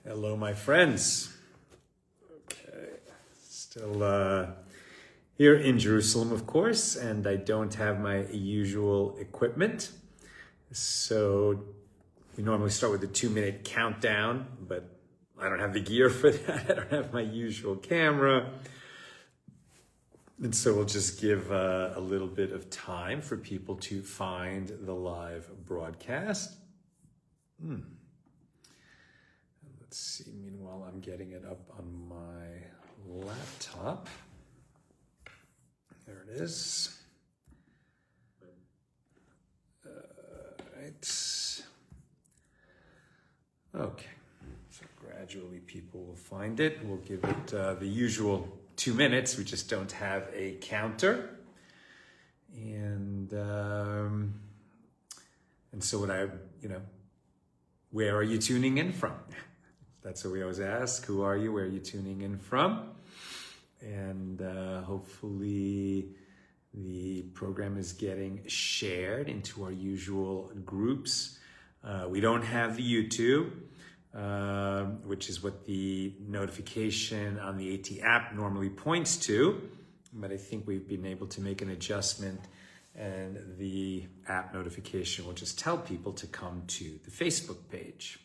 Hello, my friends. Okay, still here in Jerusalem, of course, and I don't have my usual equipment. So we normally start with a 2-minute countdown, but I don't have the gear for that. I don't have my usual camera. And so we'll just give a little bit of time for people to find the live broadcast. Let's see, meanwhile, I'm getting it up on my laptop. There it is. Right. Okay, so gradually people will find it. We'll give it the usual 2 minutes. We just don't have a counter. And so where are you tuning in from? That's what we always ask. Who are you? Where are you tuning in from? And hopefully the program is getting shared into our usual groups. We don't have the YouTube, which is what the notification on the AT app normally points to. But I think we've been able to make an adjustment, and the app notification will just tell people to come to the Facebook page.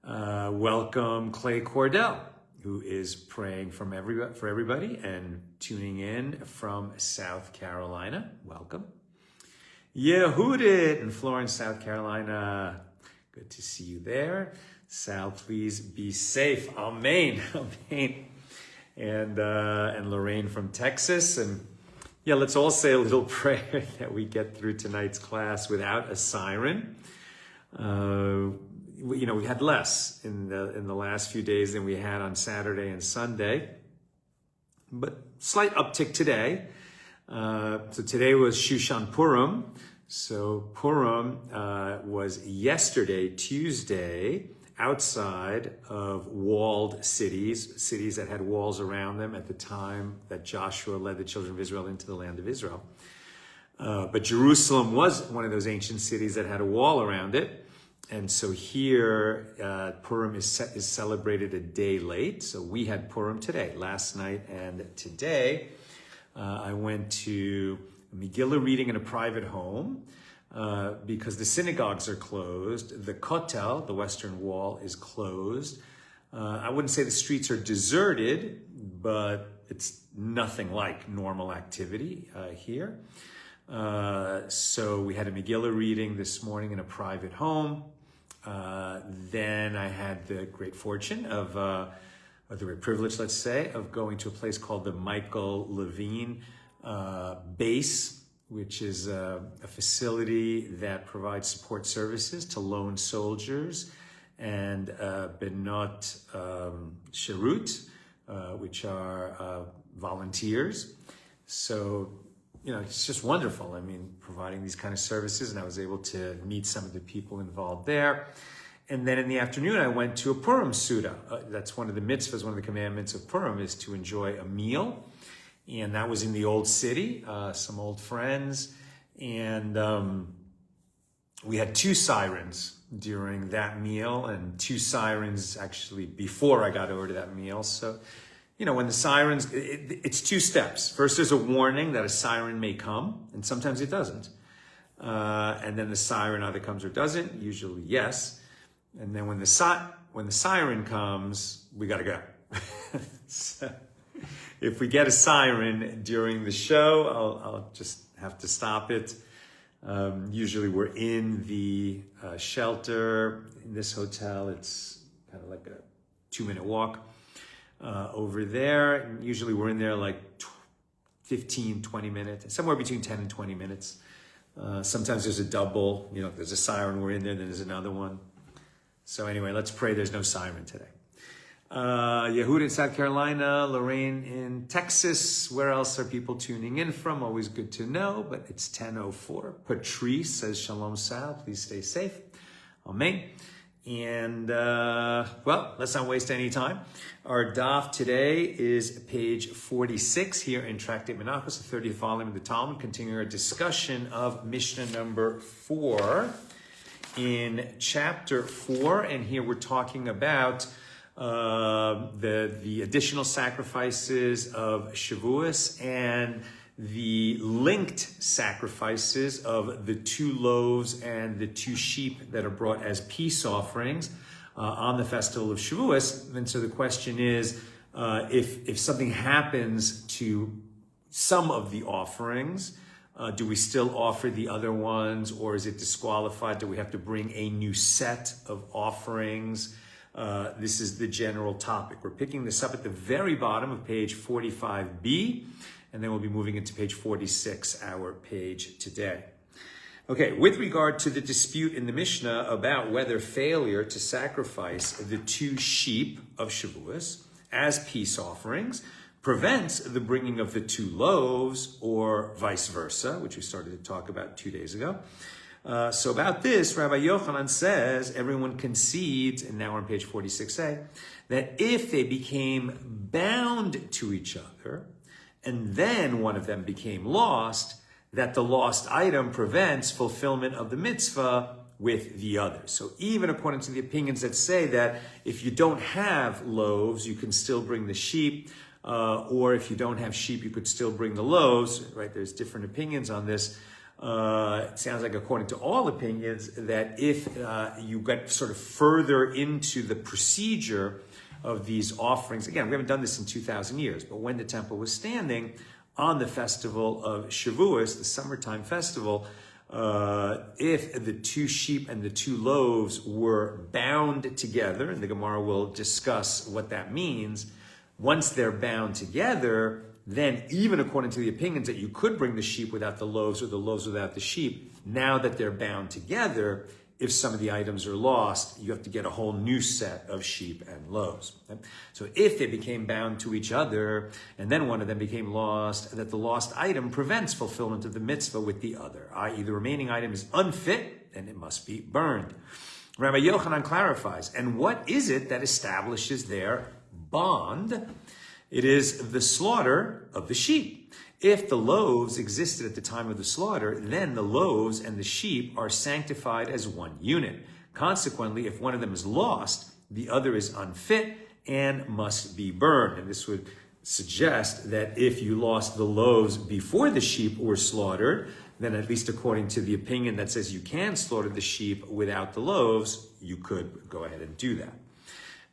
Welcome Clay Cordell, who is praying for everybody and tuning in from South Carolina. Welcome. Yehudit in Florence, South Carolina. Good to see you there. Sal, please be safe. Amen. Amen. And Lorraine from Texas. And yeah, let's all say a little prayer that we get through tonight's class without a siren. We had less in the last few days than we had on Saturday and Sunday, but slight uptick today. So today was Shushan Purim. So Purim was yesterday, Tuesday, outside of walled cities that had walls around them at the time that Joshua led the children of Israel into the land of Israel. But Jerusalem was one of those ancient cities that had a wall around it. And so here, Purim is celebrated a day late. So we had Purim today, last night and today. I went to a Megillah reading in a private home because the synagogues are closed. The Kotel, the Western Wall, is closed. I wouldn't say the streets are deserted, but it's nothing like normal activity here. So we had a Megillah reading this morning in a private home. Then I had the great fortune of, or the great privilege, let's say, of going to a place called the Michael Levine Base, which is a facility that provides support services to lone soldiers and Benot Sherut, which are volunteers. So, it's just wonderful. I mean, providing these kind of services, and I was able to meet some of the people involved there. And then in the afternoon, I went to a Purim Suda. That's one of the mitzvahs, one of the commandments of Purim is to enjoy a meal. And that was in the old city, some old friends. And we had 2 sirens during that meal, and 2 sirens actually before I got over to that meal. So, when the sirens, it's 2 steps. First, there's a warning that a siren may come, and sometimes it doesn't. And then the siren either comes or doesn't, usually yes. And then when the siren comes, we got to go. So if we get a siren during the show, I'll just have to stop it. Usually we're in the shelter in this hotel. It's kind of like a 2-minute walk. Over there, and usually we're in there like 15, 20 minutes, somewhere between 10 and 20 minutes. Sometimes there's a double, there's a siren, we're in there, then there's another one. So anyway, let's pray there's no siren today. Yehuda in South Carolina, Lorraine in Texas. Where else are people tuning in from? Always good to know, but it's 10:04. Patrice says, Shalom Sal, please stay safe. Amen. And, let's not waste any time. Our daf today is page 46 here in Tractate Menachot, the 30th volume of the Talmud, continuing our discussion of Mishna number 4. in chapter 4, and here we're talking about the additional sacrifices of Shavuos and the linked sacrifices of the 2 loaves and the 2 sheep that are brought as peace offerings on the festival of Shavuos. And so the question is, if something happens to some of the offerings, do we still offer the other ones, or is it disqualified? Do we have to bring a new set of offerings? This is the general topic. We're picking this up at the very bottom of page 45b, and then we'll be moving into page 46, our page today. Okay, with regard to the dispute in the Mishnah about whether failure to sacrifice the 2 sheep of Shavuos as peace offerings prevents the bringing of the 2 loaves, or vice versa, which we started to talk about 2 days ago. So about this, Rabbi Yochanan says, everyone concedes, and now we're on page 46a, that if they became bound to each other, and then one of them became lost, that the lost item prevents fulfillment of the mitzvah with the other. So even according to the opinions that say that if you don't have loaves, you can still bring the sheep, or if you don't have sheep, you could still bring the loaves, right? There's different opinions on this. It sounds like, according to all opinions, that if you get sort of further into the procedure of these offerings, again, we haven't done this in 2,000 years, but when the temple was standing on the festival of Shavuos, the summertime festival, if the 2 sheep and the 2 loaves were bound together, and the Gemara will discuss what that means, once they're bound together, then even according to the opinions that you could bring the sheep without the loaves or the loaves without the sheep, now that they're bound together, if some of the items are lost, you have to get a whole new set of sheep and loaves. Okay? So if they became bound to each other, and then one of them became lost, that the lost item prevents fulfillment of the mitzvah with the other, i.e. the remaining item is unfit, and it must be burned. Rabbi Yochanan clarifies, and what is it that establishes their bond? It is the slaughter of the sheep. If the loaves existed at the time of the slaughter, then the loaves and the sheep are sanctified as one unit. Consequently, if one of them is lost, the other is unfit and must be burned. And this would suggest that if you lost the loaves before the sheep were slaughtered, then at least according to the opinion that says you can slaughter the sheep without the loaves, you could go ahead and do that.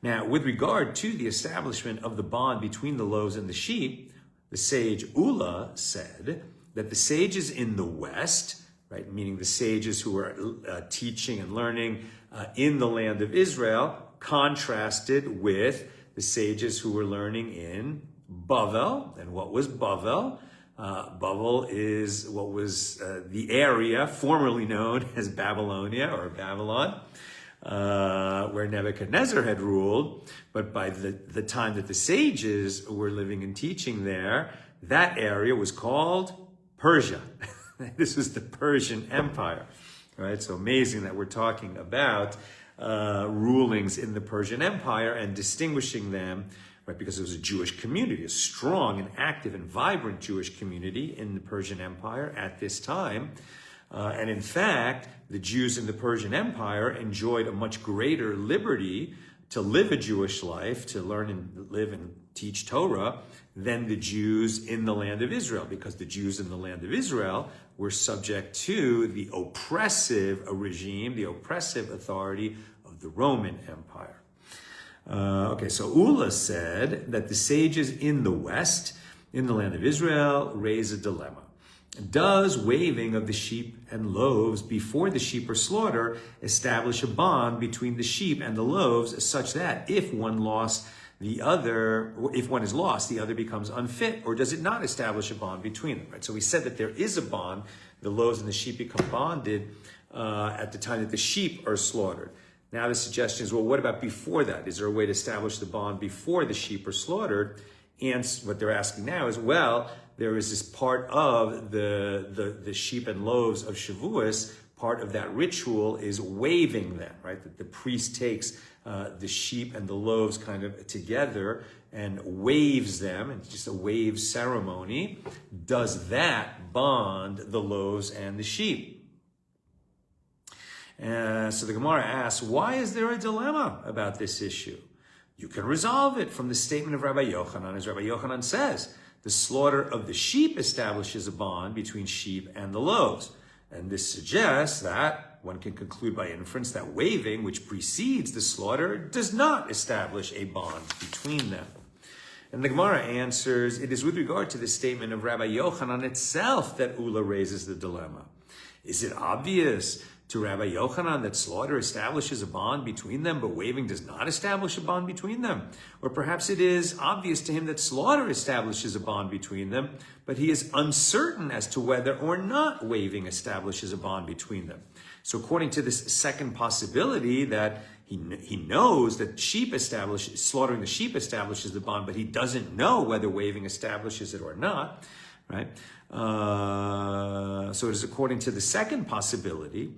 Now, with regard to the establishment of the bond between the loaves and the sheep, the sage Ula said that the sages in the West, right, meaning the sages who were teaching and learning in the land of Israel, contrasted with the sages who were learning in Bavel. And what was Bavel? Bavel is what was the area formerly known as Babylonia or Babylon, where Nebuchadnezzar had ruled, but by the time that the sages were living and teaching there, that area was called Persia. This was the Persian Empire, right? So amazing that we're talking about rulings in the Persian Empire and distinguishing them, right? Because it was a Jewish community, a strong and active and vibrant Jewish community in the Persian Empire at this time. And in fact, the Jews in the Persian Empire enjoyed a much greater liberty to live a Jewish life, to learn and live and teach Torah, than the Jews in the land of Israel, because the Jews in the land of Israel were subject to the oppressive regime, the oppressive authority of the Roman Empire. Okay, so Ula said that the sages in the West, in the land of Israel, raise a dilemma. Does waving of the sheep and loaves before the sheep are slaughtered establish a bond between the sheep and the loaves such that if one lost the other, if one is lost, the other becomes unfit, or does it not establish a bond between them? Right? So we said that there is a bond. The loaves and the sheep become bonded at the time that the sheep are slaughtered. Now the suggestion is, well, what about before that? Is there a way to establish the bond before the sheep are slaughtered? And what they're asking now is, well, there is this part of the sheep and loaves of Shavuos, part of that ritual is waving them, right? That the priest takes the sheep and the loaves kind of together and waves them. It's just a wave ceremony. Does that bond the loaves and the sheep? So the Gemara asks, why is there a dilemma about this issue? You can resolve it from the statement of Rabbi Yochanan, as Rabbi Yochanan says, the slaughter of the sheep establishes a bond between sheep and the loaves. And this suggests that one can conclude by inference that waving, which precedes the slaughter, does not establish a bond between them. And the Gemara answers, it is with regard to the statement of Rabbi Yochanan itself that Ula raises the dilemma. Is it obvious to Rabbi Yochanan that slaughter establishes a bond between them, but waving does not establish a bond between them? Or perhaps it is obvious to him that slaughter establishes a bond between them, but he is uncertain as to whether or not waving establishes a bond between them. So according to this second possibility, that he knows that slaughtering the sheep establishes the bond, but he doesn't know whether waving establishes it or not, right? So it is according to the second possibility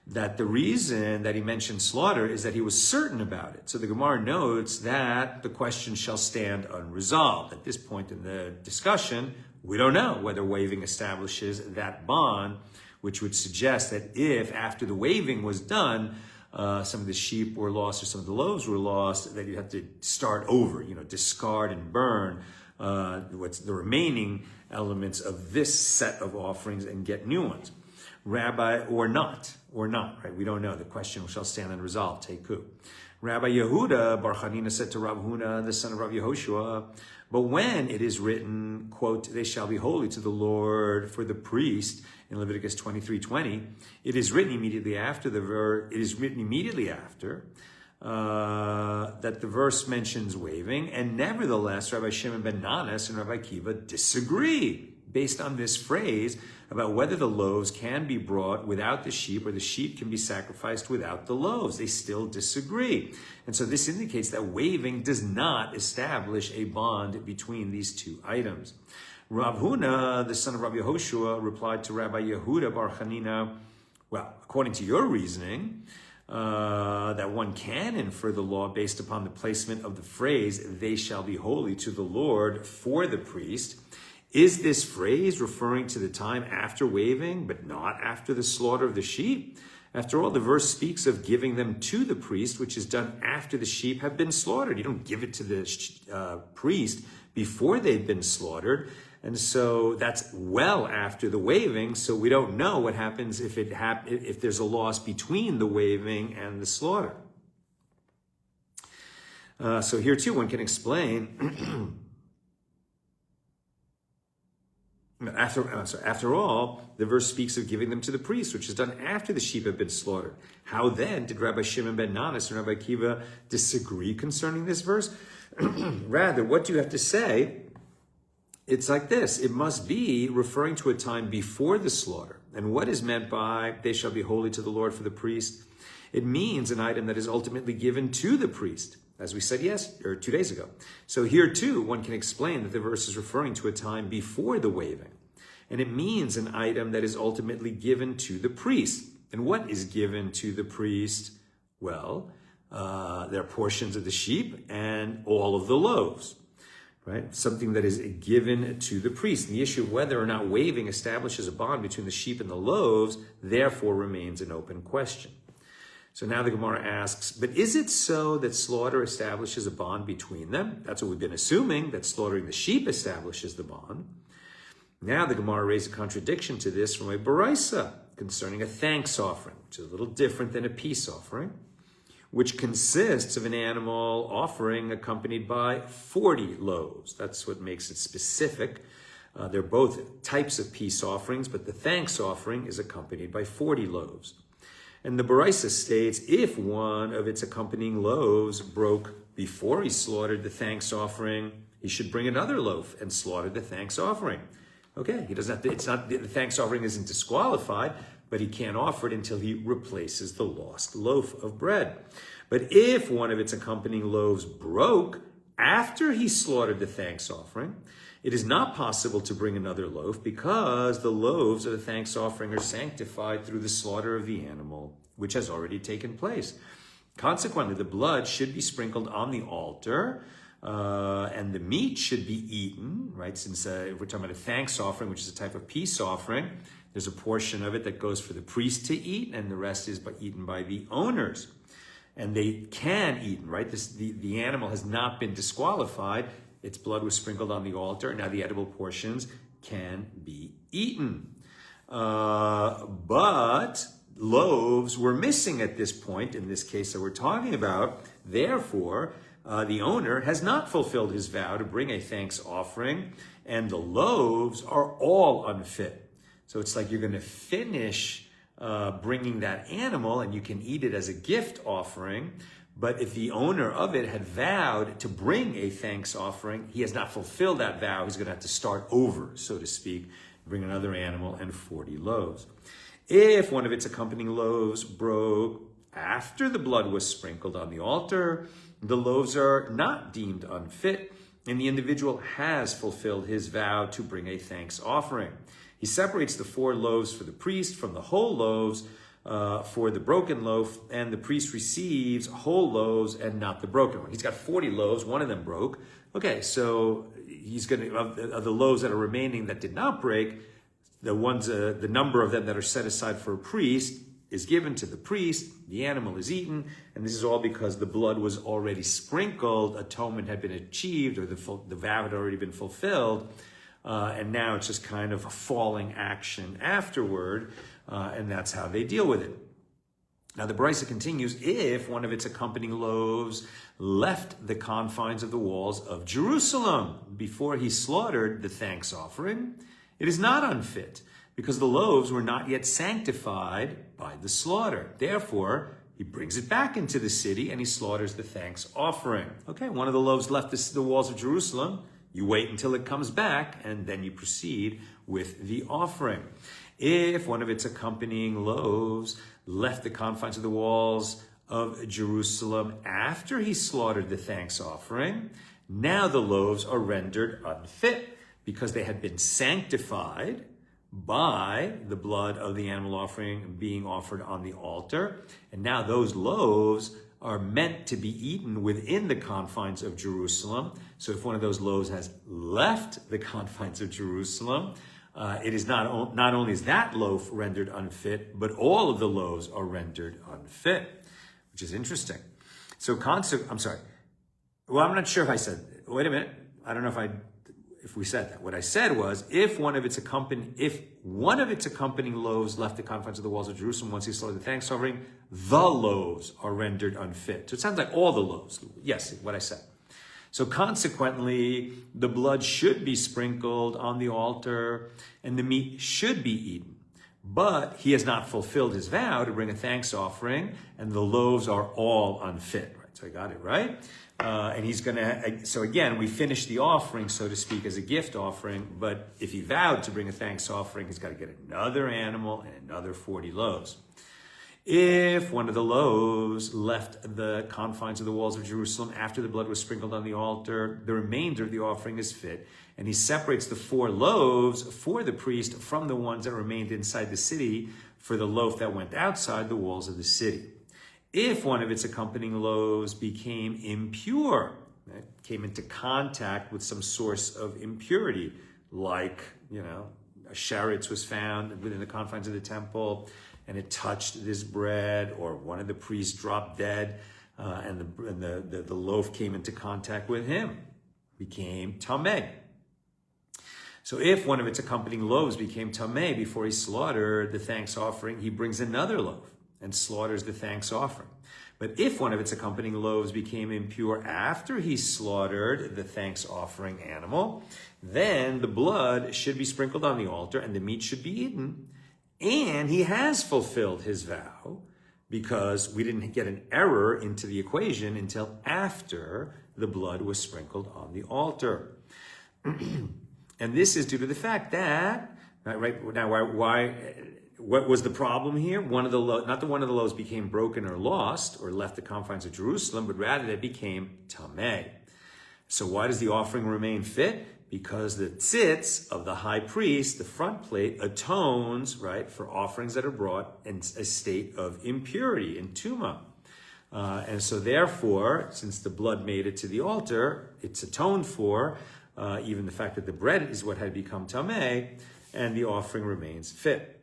that the reason that he mentioned slaughter is that he was certain about it. So the Gemara notes that the question shall stand unresolved. At this point in the discussion, we don't know whether waving establishes that bond, which would suggest that if after the waving was done, some of the sheep were lost or some of the loaves were lost, that you have to start over, discard and burn what's the remaining elements of this set of offerings and get new ones. Rabbi, or not, right? We don't know. The question shall stand unresolved. Teku. Rabbi Yehuda Bar Chanina said to Rav Huna, the son of Rav Yehoshua, but when it is written, quote, they shall be holy to the Lord for the priest, in Leviticus 23:20, it is written immediately after that the verse mentions waving, and nevertheless, Rabbi Shimon ben Nanas and Rabbi Kiva disagree based on this phrase about whether the loaves can be brought without the sheep or the sheep can be sacrificed without the loaves. They still disagree. And so this indicates that waving does not establish a bond between these two items. Rav Huna, the son of Rabbi Yehoshua, replied to Rabbi Yehuda Bar Chanina, well, according to your reasoning, that one can infer the law based upon the placement of the phrase, they shall be holy to the Lord for the priest. Is this phrase referring to the time after waving, but not after the slaughter of the sheep? After all, the verse speaks of giving them to the priest, which is done after the sheep have been slaughtered. You don't give it to the priest before they've been slaughtered. And so that's well after the waving, so we don't know what happens if there's a loss between the waving and the slaughter. So here too, one can explain. After all, the verse speaks of giving them to the priest, which is done after the sheep have been slaughtered. How then did Rabbi Shimon ben Nanas and Rabbi Kiva disagree concerning this verse? Rather, what do you have to say? It's like this. It must be referring to a time before the slaughter. And what is meant by, they shall be holy to the Lord for the priest? It means an item that is ultimately given to the priest, as we said 2 days ago. So here too, one can explain that the verse is referring to a time before the waving. And it means an item that is ultimately given to the priest. And what is given to the priest? Well, there are portions of the sheep and all of the loaves. Right? Something that is given to the priest. And the issue of whether or not waving establishes a bond between the sheep and the loaves, therefore remains an open question. So now the Gemara asks, but is it so that slaughter establishes a bond between them? That's what we've been assuming, that slaughtering the sheep establishes the bond. Now the Gemara raises a contradiction to this from a Baraisa concerning a thanks offering, which is a little different than a peace offering, which consists of an animal offering accompanied by 40 loaves. That's what makes it specific. They're both types of peace offerings, but the thanks offering is accompanied by 40 loaves. And the Baraisa states, if one of its accompanying loaves broke before he slaughtered the thanks offering, he should bring another loaf and slaughter the thanks offering. Okay, he doesn't have to, the thanks offering isn't disqualified, but he can't offer it until he replaces the lost loaf of bread. But if one of its accompanying loaves broke after he slaughtered the thanks offering, it is not possible to bring another loaf because the loaves of the thanks offering are sanctified through the slaughter of the animal, which has already taken place. Consequently, the blood should be sprinkled on the altar, and the meat should be eaten, right? Since if we're talking about a thanks offering, which is a type of peace offering, There's a portion of it that goes for the priest to eat, and the rest is eaten by the owners. And they can eat, right? The animal has not been disqualified. Its blood was sprinkled on the altar. Now the edible portions can be eaten. But loaves were missing at this point, in this case that we're talking about. Therefore, the owner has not fulfilled his vow to bring a thanks offering, and the loaves are all unfit. So it's like you're going to finish bringing that animal and you can eat it as a gift offering. But if the owner of it had vowed to bring a thanks offering, he has not fulfilled that vow. He's going to have to start over, so to speak, bring another animal and 40 loaves. If one of its accompanying loaves broke after the blood was sprinkled on the altar, the loaves are not deemed unfit, and the individual has fulfilled his vow to bring a thanks offering. He separates the 4 loaves for the priest from the whole loaves for the broken loaf, and the priest receives whole loaves and not the broken one. He's got 40 loaves, one of them broke. Okay, so he's going to, of the loaves that are remaining that did not break, the number of them that are set aside for a priest is given to the priest, the animal is eaten, and this is all because the blood was already sprinkled, atonement had been achieved, or the vow had already been fulfilled, and now it's just kind of a falling action afterward, and that's how they deal with it. Now the Brisa continues, if one of its accompanying loaves left the confines of the walls of Jerusalem before he slaughtered the thanks offering, it is not unfit, because the loaves were not yet sanctified by the slaughter. Therefore, he brings it back into the city and he slaughters the thanks offering. Okay, one of the loaves left the walls of Jerusalem. You wait until it comes back and then you proceed with the offering. If one of its accompanying loaves left the confines of the walls of Jerusalem after he slaughtered the thanks offering, now the loaves are rendered unfit because they had been sanctified by the blood of the animal offering being offered on the altar. And now those loaves are meant to be eaten within the confines of Jerusalem. So if one of those loaves has left the confines of Jerusalem, it is not only is that loaf rendered unfit, but all of the loaves are rendered unfit, which is interesting. So I'm sorry. Well, I'm not sure if I said, wait a minute. I don't know if we said that. What I said was, if one of its accompanying loaves left the confines of the walls of Jerusalem once he slaughtered the thanks offering, the loaves are rendered unfit. So it sounds like all the loaves. Yes, what I said. So consequently, the blood should be sprinkled on the altar and the meat should be eaten. But he has not fulfilled his vow to bring a thanks offering, and the loaves are all unfit. Right? So I got it right. And he's going to, so again, we finish the offering, so to speak, as a gift offering. But if he vowed to bring a thanks offering, he's got to get another animal and another 40 loaves. If one of the loaves left the confines of the walls of Jerusalem after the blood was sprinkled on the altar, the remainder of the offering is fit. And he separates the 4 loaves for the priest from the ones that remained inside the city for the loaf that went outside the walls of the city. If one of its accompanying loaves became impure, right, came into contact with some source of impurity, like, a sheretz was found within the confines of the temple, and it touched this bread, or one of the priests dropped dead, and the loaf came into contact with him, became tamei. So if one of its accompanying loaves became tamei before he slaughtered the thanks offering, he brings another loaf and slaughters the thanks offering. But if one of its accompanying loaves became impure after he slaughtered the thanks offering animal, then the blood should be sprinkled on the altar and the meat should be eaten. And he has fulfilled his vow, because we didn't get an error into the equation until after the blood was sprinkled on the altar. And this is due to the fact that, right now, what was the problem here? Not that one of the loaves became broken or lost or left the confines of Jerusalem, but rather it became tamei. So why does the offering remain fit? Because the tzitz of the high priest, the front plate, atones, right, for offerings that are brought in a state of impurity, in tumah. And so therefore, since the blood made it to the altar, it's atoned for, even the fact that the bread is what had become tamei, and the offering remains fit.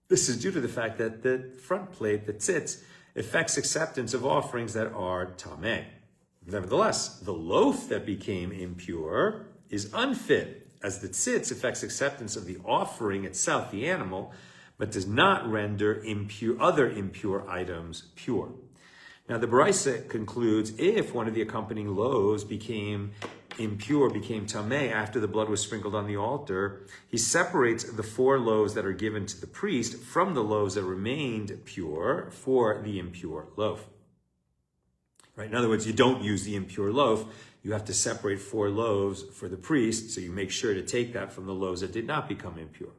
This is due to the fact that the front plate, the tzitz, affects acceptance of offerings that are tamei. Nevertheless, the loaf that became impure is unfit, as the tzitz affects acceptance of the offering itself, the animal, but does not render other impure items pure. Now, the Baraisa concludes, if one of the accompanying loaves became impure, became tamei after the blood was sprinkled on the altar, he separates the 4 loaves that are given to the priest from the loaves that remained pure for the impure loaf. Right? In other words, you don't use the impure loaf. You have to separate 4 loaves for the priest, so you make sure to take that from the loaves that did not become impure.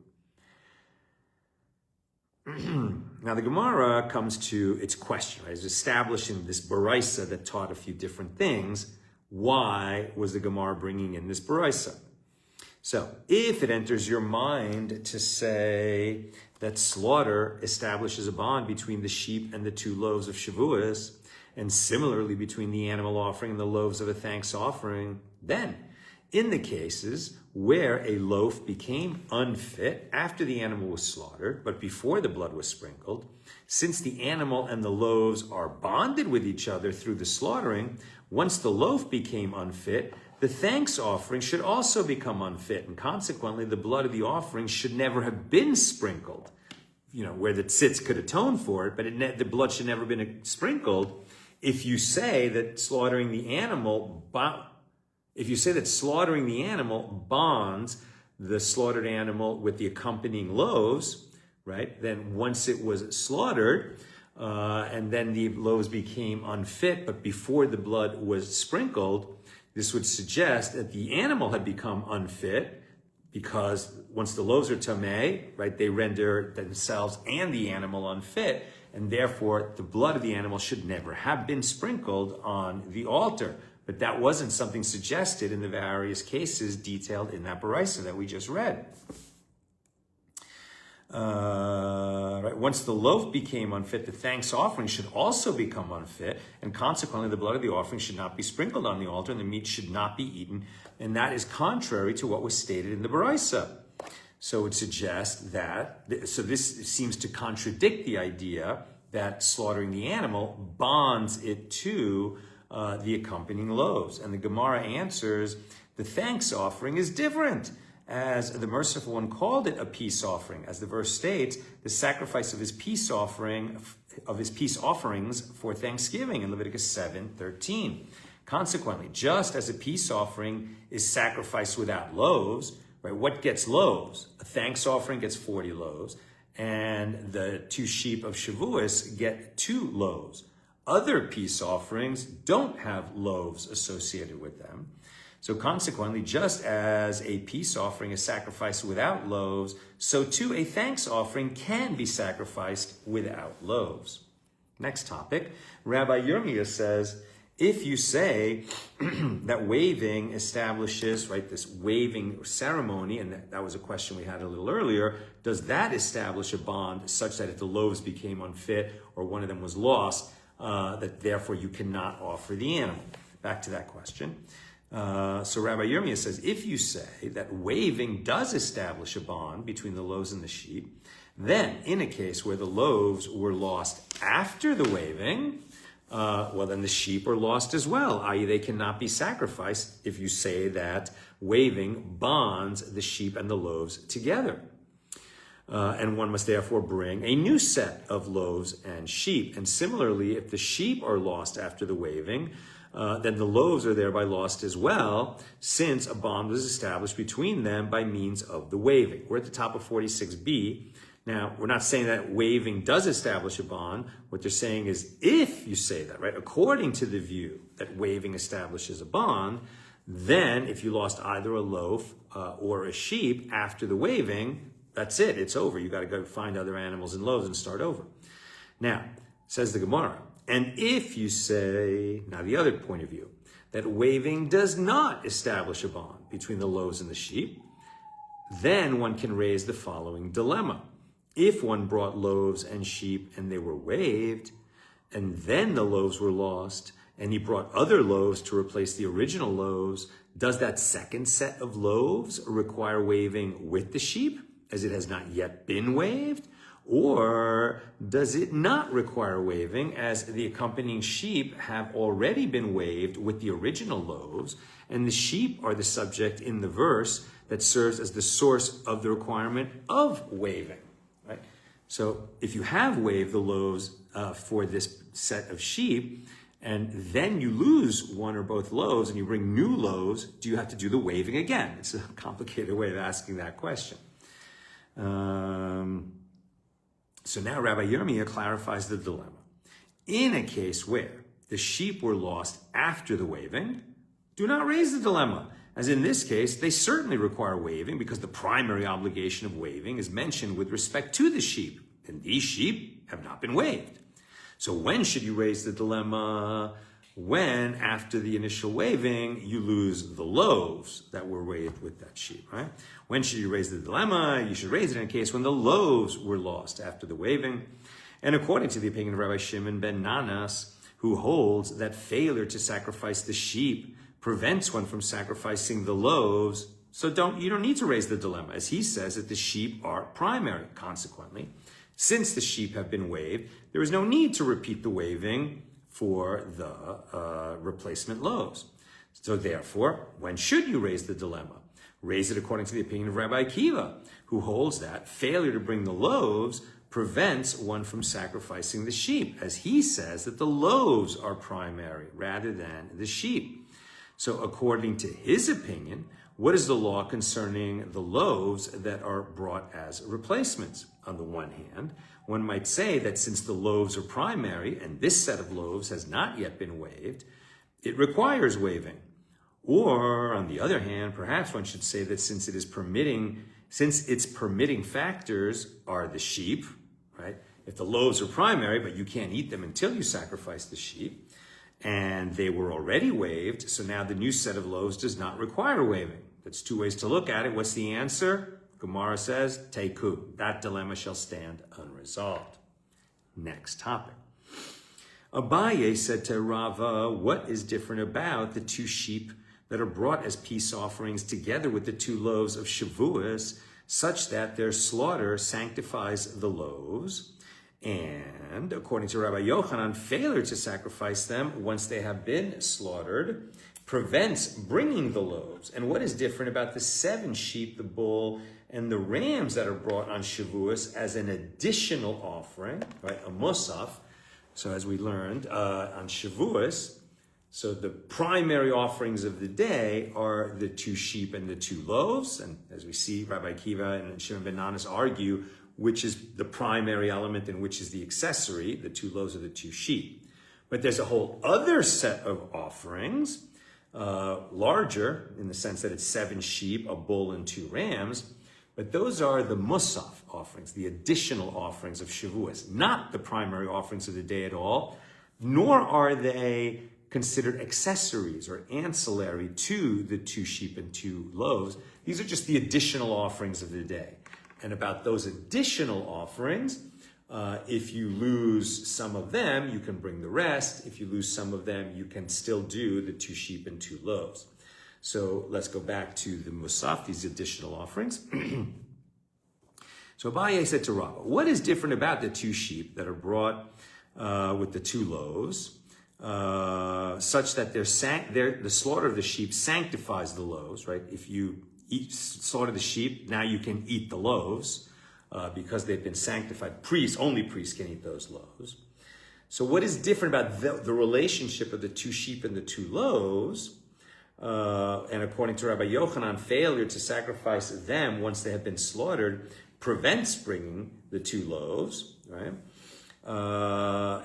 Now the Gemara comes to its question, right? It's establishing this Baraisa that taught a few different things. Why was the Gemara bringing in this Baraisa? So, if it enters your mind to say that slaughter establishes a bond between the sheep and the 2 loaves of Shavuos, and similarly between the animal offering and the loaves of a thanks offering, then, in the cases where a loaf became unfit after the animal was slaughtered, but before the blood was sprinkled, since the animal and the loaves are bonded with each other through the slaughtering, once the loaf became unfit, the thanks offering should also become unfit, and consequently the blood of the offering should never have been sprinkled. Where the tzitz could atone for it, but the blood should never have been sprinkled. If you say that slaughtering the animal bonds the slaughtered animal with the accompanying loaves, right? Then once it was slaughtered, and then the loaves became unfit, but before the blood was sprinkled, this would suggest that the animal had become unfit, because once the loaves are tamei, right, they render themselves and the animal unfit, and therefore the blood of the animal should never have been sprinkled on the altar. But that wasn't something suggested in the various cases detailed in that Baraisa that we just read. Right. Once the loaf became unfit, the thanks offering should also become unfit, and consequently the blood of the offering should not be sprinkled on the altar, and the meat should not be eaten. And that is contrary to what was stated in the Baraisa. So it suggests that, so this seems to contradict the idea that slaughtering the animal bonds it to the accompanying loaves. And the Gemara answers, the thanks offering is different, as the Merciful One called it a peace offering. As the verse states, the sacrifice of his peace offerings for thanksgiving in Leviticus 7:13. Consequently, just as a peace offering is sacrificed without loaves, right? What gets loaves? A thanks offering gets 40 loaves, and the 2 sheep of Shavuos get 2 loaves. Other peace offerings don't have loaves associated with them. So consequently, just as a peace offering is sacrificed without loaves, so too a thanks offering can be sacrificed without loaves. Next topic, Rabbi Yirmiyah says, if you say that waving establishes, right, this waving ceremony, and that was a question we had a little earlier, does that establish a bond such that if the loaves became unfit or one of them was lost, that therefore you cannot offer the animal? Back to that question. So Rabbi Yirmiyah says, if you say that waving does establish a bond between the loaves and the sheep, then in a case where the loaves were lost after the waving, well, then the sheep are lost as well, i.e. they cannot be sacrificed if you say that waving bonds the sheep and the loaves together. And one must therefore bring a new set of loaves and sheep. And similarly, if the sheep are lost after the waving, then the loaves are thereby lost as well, since a bond was established between them by means of the waving. We're at the top of 46b. Now, we're not saying that waving does establish a bond. What they're saying is, if you say that, right, according to the view that waving establishes a bond, then if you lost either a loaf or a sheep after the waving, that's it, it's over. You got to go find other animals and loaves and start over. Now, says the Gemara, and if you say, now the other point of view, that waving does not establish a bond between the loaves and the sheep, then one can raise the following dilemma. If one brought loaves and sheep and they were waved, and then the loaves were lost, and he brought other loaves to replace the original loaves, does that second set of loaves require waving with the sheep, as it has not yet been waved? Or does it not require waving, as the accompanying sheep have already been waved with the original loaves, and the sheep are the subject in the verse that serves as the source of the requirement of waving, right? So if you have waved the loaves for this set of sheep, and then you lose one or both loaves and you bring new loaves, do you have to do the waving again? It's a complicated way of asking that question. So now Rabbi Yirmiyah clarifies the dilemma. In a case where the sheep were lost after the waving, do not raise the dilemma. As in this case, they certainly require waving because the primary obligation of waving is mentioned with respect to the sheep, and these sheep have not been waved. So when should you raise the dilemma? When, after the initial waving, you lose the loaves that were waved with that sheep, right? When should you raise the dilemma? You should raise it in a case when the loaves were lost after the waving. And according to the opinion of Rabbi Shimon ben Nanas, who holds that failure to sacrifice the sheep prevents one from sacrificing the loaves, so you don't need to raise the dilemma, as he says that the sheep are primary. Consequently, since the sheep have been waved, there is no need to repeat the waving for the replacement loaves. So therefore, when should you raise the dilemma? Raise it according to the opinion of Rabbi Akiva, who holds that failure to bring the loaves prevents one from sacrificing the sheep, as he says that the loaves are primary rather than the sheep. So according to his opinion, what is the law concerning the loaves that are brought as replacements? On the one hand, one might say that since the loaves are primary and this set of loaves has not yet been waved, it requires waving. Or on the other hand, perhaps one should say that since its permitting factors are the sheep, right? If the loaves are primary, but you can't eat them until you sacrifice the sheep, and they were already waved, so now the new set of loaves does not require waving. That's two ways to look at it. What's the answer? Gemara says, Teiku. That dilemma shall stand unresolved. Next topic. Abaye said to Rava, what is different about the two sheep that are brought as peace offerings together with the two loaves of Shavuos, such that their slaughter sanctifies the loaves? And according to Rabbi Yochanan, failure to sacrifice them once they have been slaughtered prevents bringing the loaves. And what is different about the 7 sheep, the bull, and the rams that are brought on Shavuos as an additional offering, right? A musaf. So as we learned on Shavuos, so the primary offerings of the day are the 2 sheep and the 2 loaves. And as we see, Rabbi Akiva and Shimon ben Nanas argue which is the primary element and which is the accessory. The 2 loaves are the 2 sheep. But there's a whole other set of offerings, larger in the sense that it's 7 sheep, a bull, and 2 rams. But those are the musaf offerings, the additional offerings of Shavuos, not the primary offerings of the day at all, nor are they considered accessories or ancillary to the 2 sheep and 2 loaves. These are just the additional offerings of the day. And about those additional offerings, if you lose some of them, you can bring the rest. If you lose some of them, you can still do the 2 sheep and 2 loaves. So let's go back to the musaf, these additional offerings. So Abaye said to Rava, what is different about the 2 sheep that are brought with the 2 loaves, such that the slaughter of the sheep sanctifies the loaves, right? If you slaughter the sheep, now you can eat the loaves because they've been sanctified. Only priests can eat those loaves. So what is different about the relationship of the 2 sheep and the 2 loaves? And according to Rabbi Yochanan, failure to sacrifice them once they have been slaughtered prevents bringing the 2 loaves, right?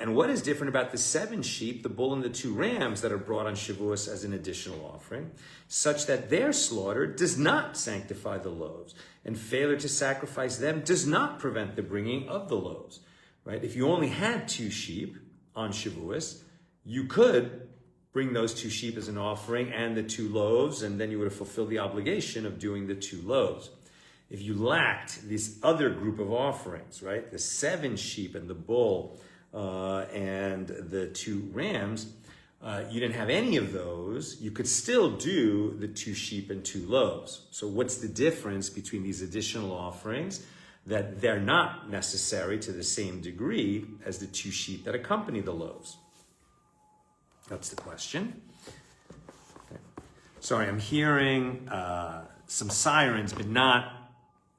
And what is different about the 7 sheep, the bull, and the 2 rams that are brought on Shavuos as an additional offering, such that their slaughter does not sanctify the loaves, and failure to sacrifice them does not prevent the bringing of the loaves, right? If you only had 2 sheep on Shavuos, you could bring those 2 sheep as an offering and the 2 loaves, and then you would have fulfilled the obligation of doing the 2 loaves. If you lacked this other group of offerings, right, the 7 sheep and the bull and the 2 rams, you didn't have any of those, you could still do the 2 sheep and 2 loaves. So what's the difference between these additional offerings that they're not necessary to the same degree as the 2 sheep that accompany the loaves? That's the question. Okay. Sorry, I'm hearing some sirens, but not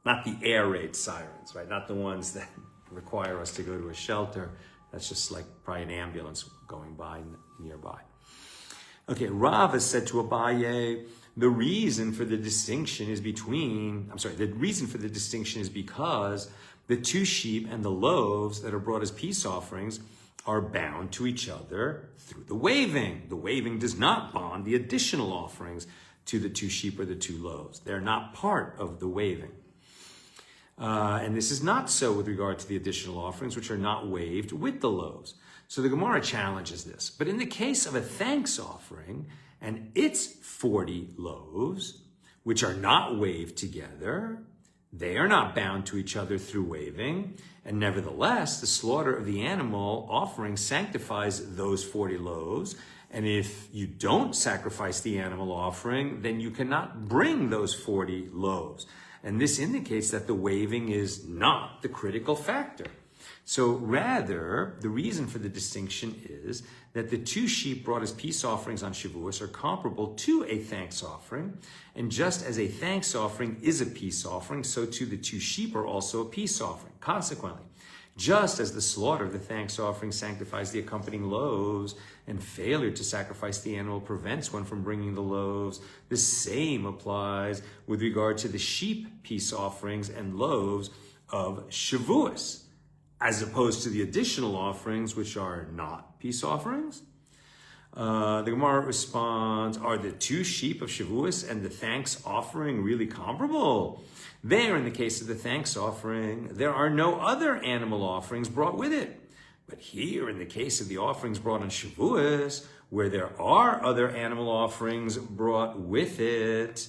the air raid sirens, right? Not the ones that require us to go to a shelter. That's just like probably an ambulance going by nearby. Okay, Rav has said to Abaye, the reason for the distinction is because the 2 sheep and the loaves that are brought as peace offerings are bound to each other through the waving. The waving does not bond the additional offerings to the 2 sheep or the 2 loaves. They're not part of the waving. And this is not so with regard to the additional offerings, which are not waved with the loaves. So the Gemara challenges this. But in the case of a thanks offering and its 40 loaves, which are not waved together, they are not bound to each other through waving. And nevertheless, the slaughter of the animal offering sanctifies those 40 loaves. And if you don't sacrifice the animal offering, then you cannot bring those 40 loaves. And this indicates that the waving is not the critical factor. So rather, the reason for the distinction is that the 2 sheep brought as peace offerings on Shavuos are comparable to a thanks offering. And just as a thanks offering is a peace offering, so too the 2 sheep are also a peace offering. Consequently, just as the slaughter of the thanks offering sanctifies the accompanying loaves, and failure to sacrifice the animal prevents one from bringing the loaves, the same applies with regard to the sheep peace offerings and loaves of Shavuos, as opposed to the additional offerings, which are not peace offerings. The Gemara responds, are the 2 sheep of Shavuos and the thanks offering really comparable? There, in the case of the thanks offering, there are no other animal offerings brought with it. But here, in the case of the offerings brought on Shavuos, where there are other animal offerings brought with it,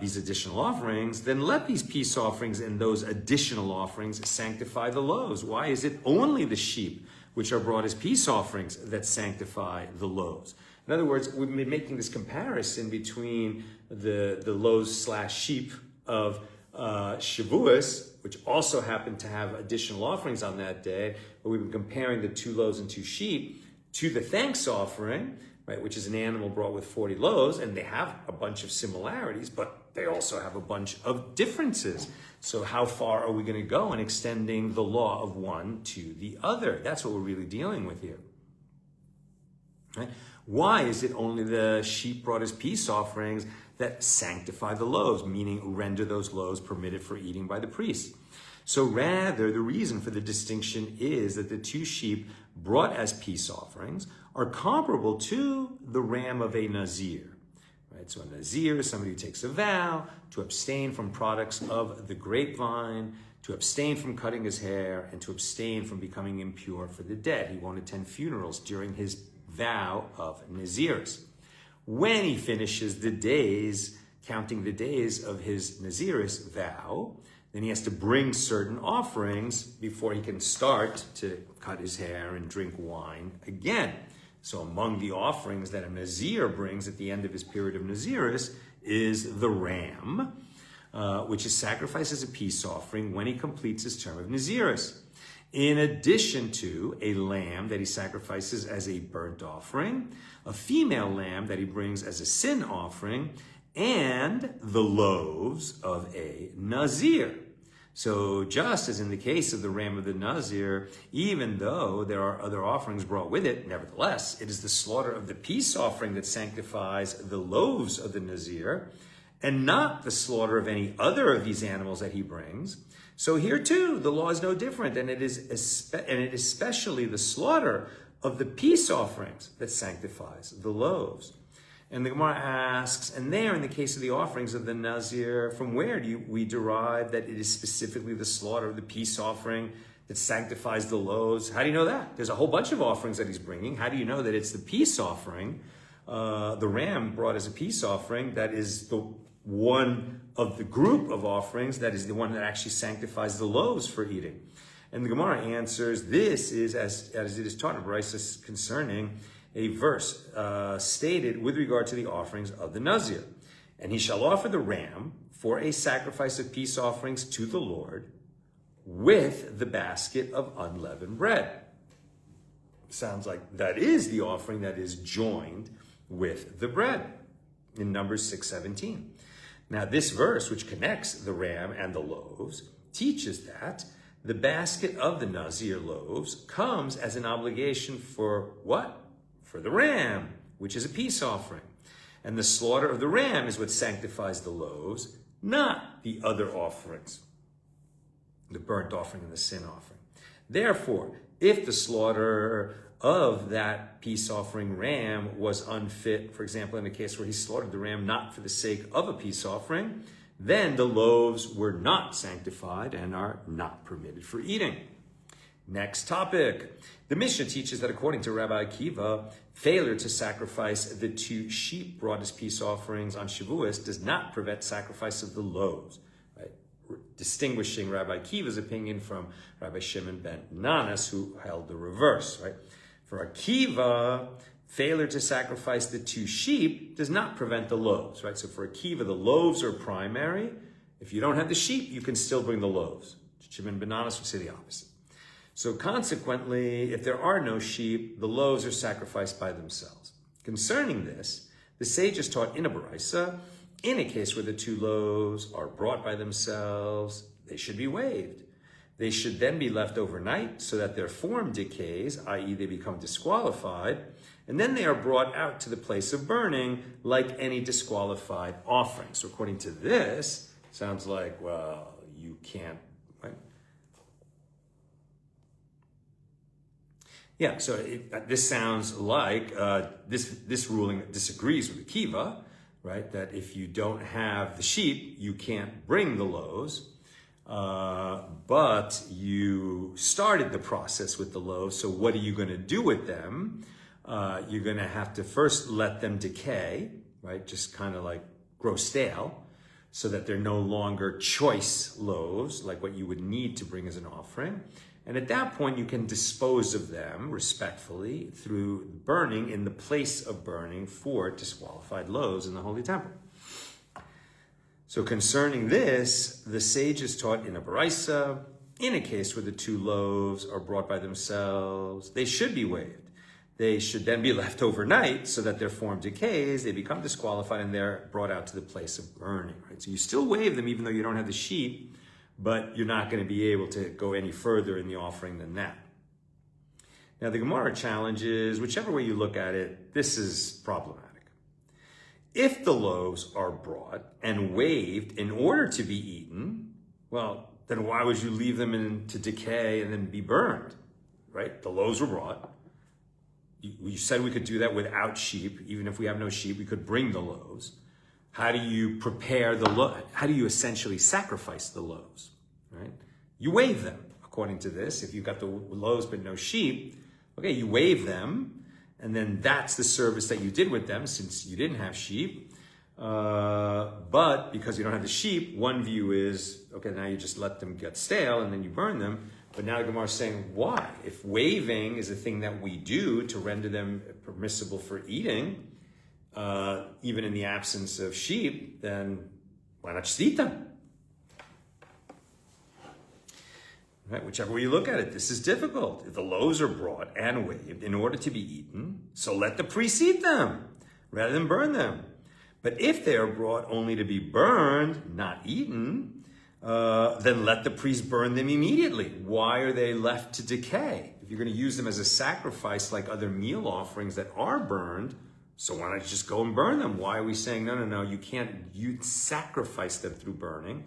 these additional offerings, then let these peace offerings and those additional offerings sanctify the loaves. Why is it only the sheep which are brought as peace offerings that sanctify the loaves? In other words, we've been making this comparison between the loaves/sheep of Shavuos, which also happened to have additional offerings on that day, but we've been comparing the 2 loaves and 2 sheep to the thanks offering, right, which is an animal brought with 40 loaves, and they have a bunch of similarities, but they also have a bunch of differences. So how far are we going to go in extending the law of one to the other? That's what we're really dealing with here. Right? Why is it only the sheep brought as peace offerings that sanctify the loaves, meaning render those loaves permitted for eating by the priest? So rather, the reason for the distinction is that the 2 sheep brought as peace offerings are comparable to the ram of a Nazir. Right? So a Nazir is somebody who takes a vow to abstain from products of the grapevine, to abstain from cutting his hair, and to abstain from becoming impure for the dead. He won't attend funerals during his vow of Naziris. When he finishes the days, counting the days of his Naziris vow, then he has to bring certain offerings before he can start to cut his hair and drink wine again. So among the offerings that a Nazir brings at the end of his period of Naziris is the ram, which is sacrificed as a peace offering when he completes his term of Naziris. In addition to a lamb that he sacrifices as a burnt offering, a female lamb that he brings as a sin offering, and the loaves of a Nazir. So just as in the case of the ram of the Nazir, even though there are other offerings brought with it, nevertheless, it is the slaughter of the peace offering that sanctifies the loaves of the Nazir, and not the slaughter of any other of these animals that he brings. So here too, the law is no different, and it is especially the slaughter of the peace offerings that sanctifies the loaves. And the Gemara asks, and there in the case of the offerings of the Nazir, from where do we derive that it is specifically the slaughter of the peace offering that sanctifies the loaves? How do you know that? There's a whole bunch of offerings that he's bringing. How do you know that it's the peace offering, the ram brought as a peace offering, that is the one of the group of offerings that is the one that actually sanctifies the loaves for eating? And the Gemara answers, this is as it is taught in Brisa concerning a verse stated with regard to the offerings of the Nazir. And he shall offer the ram for a sacrifice of peace offerings to the Lord, with the basket of unleavened bread. Sounds like that is the offering that is joined with the bread in Numbers 6:17. Now this verse, which connects the ram and the loaves, teaches that the basket of the Nazir loaves comes as an obligation for what? For the ram, which is a peace offering. And the slaughter of the ram is what sanctifies the loaves, not the other offerings, the burnt offering and the sin offering. Therefore, if the slaughter of that peace offering ram was unfit, for example, in the case where he slaughtered the ram not for the sake of a peace offering, then the loaves were not sanctified and are not permitted for eating. Next topic. The Mishna teaches that according to Rabbi Akiva, failure to sacrifice the 2 sheep brought as peace offerings on Shavuos does not prevent sacrifice of the loaves, right? Distinguishing Rabbi Akiva's opinion from Rabbi Shimon ben Nanas, who held the reverse, right? For Akiva, failure to sacrifice the 2 sheep does not prevent the loaves, right? So for Akiva, the loaves are primary. If you don't have the sheep, you can still bring the loaves. Shimon ben Nanas would say the opposite. So consequently, if there are no sheep, the loaves are sacrificed by themselves. Concerning this, the sages taught in a baraisa, in a case where the 2 loaves are brought by themselves, they should be waived. They should then be left overnight so that their form decays, i.e. they become disqualified, and then they are brought out to the place of burning like any disqualified offering. So according to this, sounds like, well, you can't, right? Yeah, so this sounds like this ruling disagrees with Akiva, right? That if you don't have the sheep, you can't bring the loaves. But you started the process with the loaves, so what are you going to do with them? You're going to have to first let them decay, right? Just kind of like grow stale, so that they're no longer choice loaves, like what you would need to bring as an offering. And at that point, you can dispose of them respectfully through burning in the place of burning for disqualified loaves in the Holy Temple. So concerning this, the sages taught in a baraisa, in a case where the 2 loaves are brought by themselves, they should be waived. They should then be left overnight so that their form decays, they become disqualified, and they're brought out to the place of burning. Right? So you still waive them even though you don't have the sheep, but you're not going to be able to go any further in the offering than that. Now the Gemara challenges, whichever way you look at it, this is problematic. If the loaves are brought and waived in order to be eaten, well, then why would you leave them to decay and then be burned, right? The loaves were brought. You said we could do that without sheep. Even if we have no sheep, we could bring the loaves. How do you prepare how do you essentially sacrifice the loaves, right? You waive them, according to this. If you've got the loaves but no sheep, okay, you waive them, and then that's the service that you did with them since you didn't have sheep. But because you don't have the sheep, one view is, okay, now you just let them get stale and then you burn them. But now the Gemara is saying, why? If waiving is a thing that we do to render them permissible for eating, even in the absence of sheep, then why not just eat them? Right? Whichever way you look at it, this is difficult. If the loaves are brought and waived in order to be eaten, so let the priest eat them rather than burn them. But if they are brought only to be burned, not eaten, then let the priest burn them immediately. Why are they left to decay? If you're going to use them as a sacrifice like other meal offerings that are burned, so why not just go and burn them? Why are we saying, no, you can't sacrifice them through burning.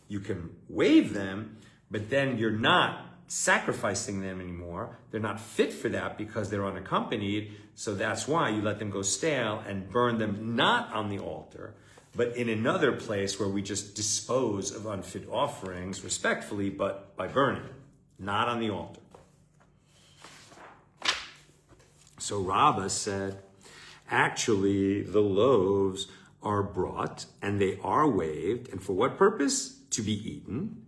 You can waive them, but then you're not sacrificing them anymore. They're not fit for that because they're unaccompanied. So that's why you let them go stale and burn them not on the altar, but in another place where we just dispose of unfit offerings respectfully, but by burning, not on the altar. So Rabbah said, actually, the loaves are brought and they are waived. And for what purpose? To be eaten.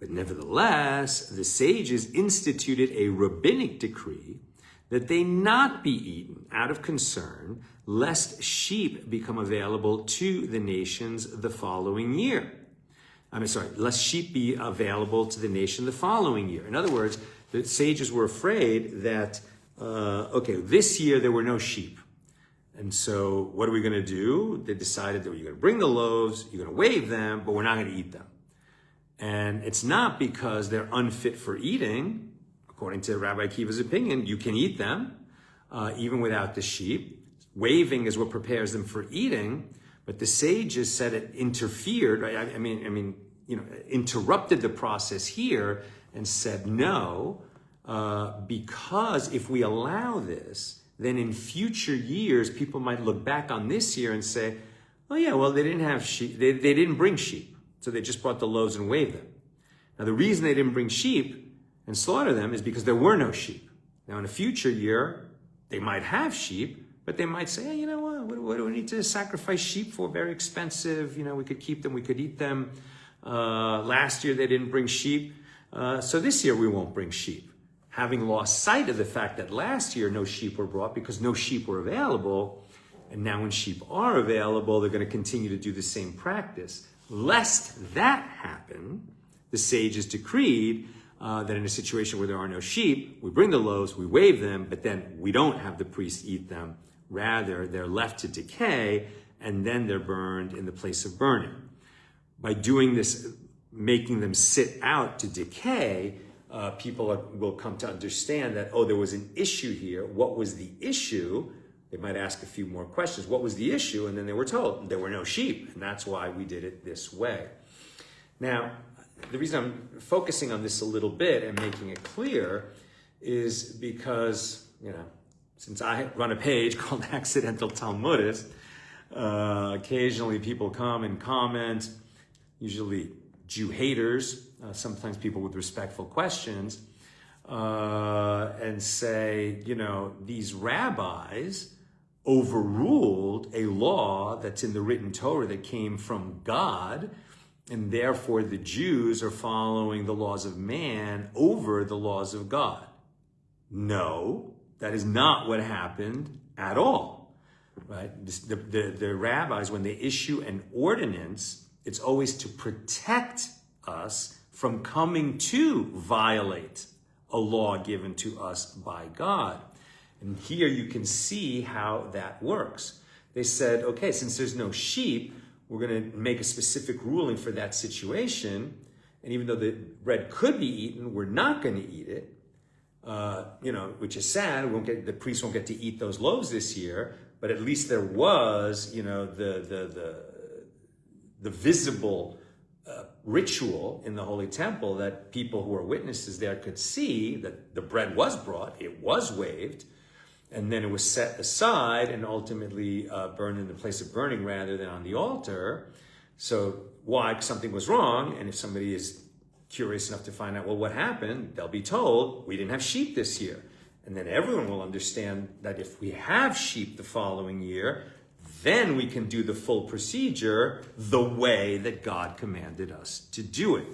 But nevertheless, the sages instituted a rabbinic decree that they not be eaten out of concern lest sheep become available to the nations the following year. lest sheep be available to the nation the following year. In other words, the sages were afraid that, this year there were no sheep. And so what are we going to do? They decided that you're going to bring the loaves, you're going to wave them, but we're not going to eat them. And it's not because they're unfit for eating. According to Rabbi Akiva's opinion, you can eat them, even without the sheep. Waving is what prepares them for eating, but the sages said it interfered, right? Interrupted the process here and said no, because if we allow this, then in future years, people might look back on this year and say, oh yeah, well, they didn't have sheep. They didn't bring sheep. So they just brought the loaves and waved them. Now, the reason they didn't bring sheep and slaughter them is because there were no sheep. Now, in a future year, they might have sheep, but they might say, hey, you know what do we need to sacrifice sheep for? Very expensive. We could keep them. We could eat them. Last year, they didn't bring sheep. So this year, we won't bring sheep. Having lost sight of the fact that last year no sheep were brought because no sheep were available, and now when sheep are available, they're going to continue to do the same practice. Lest that happen, the sages decreed that in a situation where there are no sheep, we bring the loaves, we wave them, but then we don't have the priest eat them. Rather, they're left to decay, and then they're burned in the place of burning. By doing this, making them sit out to decay, people will come to understand that, there was an issue here. What was the issue? They might ask a few more questions. What was the issue? And then they were told there were no sheep, and that's why we did it this way. Now, the reason I'm focusing on this a little bit and making it clear is because, since I run a page called Accidental Talmudist, occasionally people come and comment, usually Jew haters, sometimes people with respectful questions, and say, these rabbis overruled a law that's in the written Torah that came from God, and therefore the Jews are following the laws of man over the laws of God. No, that is not what happened at all, right? The rabbis, when they issue an ordinance, it's always to protect us from coming to violate a law given to us by God. And here you can see how that works. They said, okay, since there's no sheep, we're going to make a specific ruling for that situation. And even though the bread could be eaten, we're not going to eat it, which is sad. The priest won't get to eat those loaves this year, but at least there was, the visible ritual in the Holy Temple that people who were witnesses there could see that the bread was brought, it was waved, and then it was set aside and ultimately burned in the place of burning rather than on the altar. So why? Something was wrong, and if somebody is curious enough to find out, well, what happened, they'll be told, we didn't have sheep this year. And then everyone will understand that if we have sheep the following year, then we can do the full procedure the way that God commanded us to do it.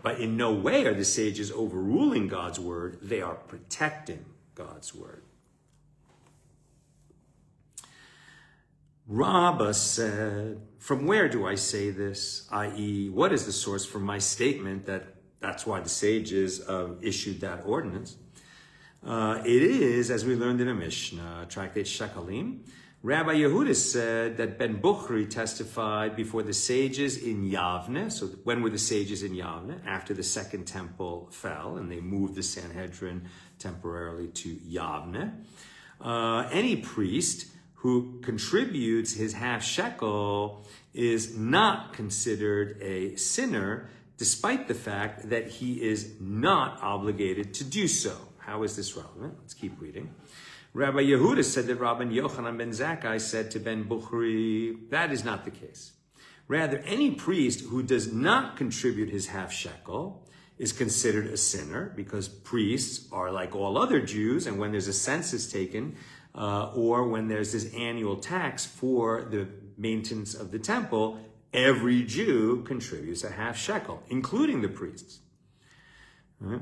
But in no way are the sages overruling God's word. They are protecting God's word. Rabbah said, from where do I say this? I.e., what is the source for my statement that's why the sages issued that ordinance? It is, as we learned in a Mishna, tractate Shekalim, Rabbi Yehuda said that Ben Bukhari testified before the sages in Yavne. So when were the sages in Yavne? After the second temple fell and they moved the Sanhedrin temporarily to Yavne. Any priest who contributes his half shekel is not considered a sinner, despite the fact that he is not obligated to do so. How is this relevant? Let's keep reading. Rabbi Yehuda said that Rabbi Yochanan ben Zakkai said to Ben Bukhari, that is not the case. Rather, any priest who does not contribute his half shekel is considered a sinner, because priests are like all other Jews, and when there's a census taken, or when there's this annual tax for the maintenance of the temple, every Jew contributes a half shekel, including the priests. Right?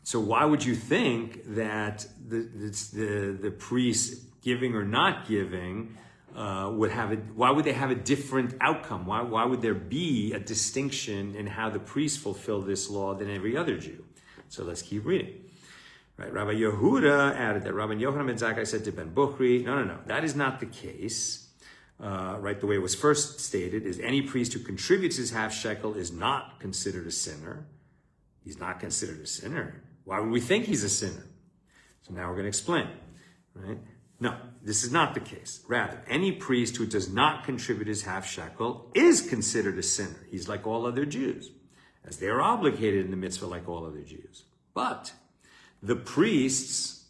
So why would you think that the priest giving or not giving why would they have a different outcome? Why would there be a distinction in how the priests fulfill this law than every other Jew? So let's keep reading. Right, Rabbi Yehuda added that Rabbi Yochanan ben Zakkai said to Ben Bukhri, no, that is not the case. Right, the way it was first stated is any priest who contributes his half shekel is not considered a sinner. He's not considered a sinner. Why would we think he's a sinner? So now we're going to explain, right? No, this is not the case. Rather, any priest who does not contribute his half shekel is considered a sinner. He's like all other Jews, as they are obligated in the mitzvah like all other Jews. But the priests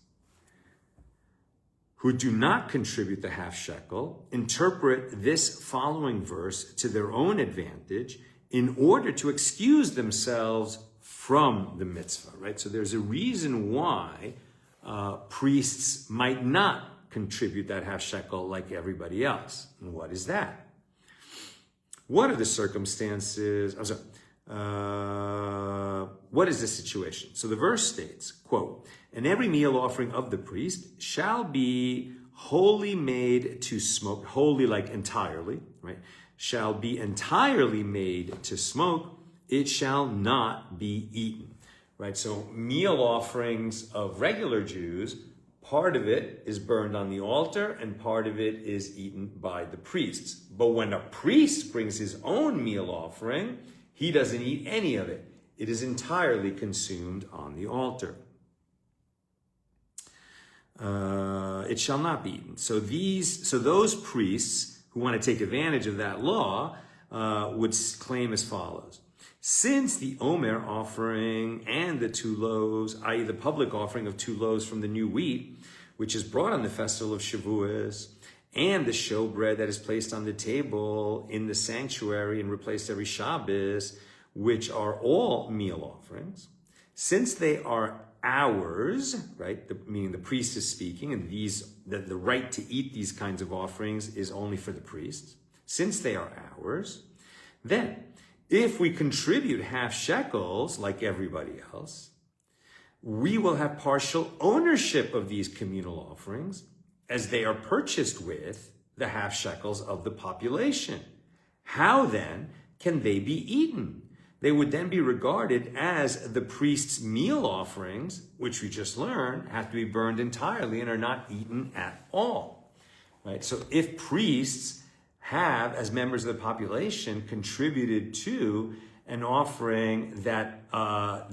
who do not contribute the half shekel interpret this following verse to their own advantage in order to excuse themselves from the mitzvah, right? So there's a reason why priests might not contribute that half shekel like everybody else. And what is that? What are the circumstances? What is the situation? So the verse states, quote, and every meal offering of the priest shall be wholly made to smoke, wholly like entirely, right? Shall be entirely made to smoke. It shall not be eaten, right? So meal offerings of regular Jews, part of it is burned on the altar and part of it is eaten by the priests. But when a priest brings his own meal offering, he doesn't eat any of it. It is entirely consumed on the altar. It shall not be eaten. So those priests who want to take advantage of that law would claim as follows. Since the Omer offering and the 2 loaves, i.e. the public offering of 2 loaves from the new wheat, which is brought on the festival of Shavuos, and the showbread that is placed on the table in the sanctuary and replaced every Shabbos, which are all meal offerings, since they are ours, right? Meaning the priest is speaking, and the right to eat these kinds of offerings is only for the priests. Since they are ours, then if we contribute half shekels like everybody else, we will have partial ownership of these communal offerings as they are purchased with the half shekels of the population. How then can they be eaten? They would then be regarded as the priest's meal offerings, which we just learned have to be burned entirely and are not eaten at all. Right? So if priests have, as members of the population, contributed to an offering that that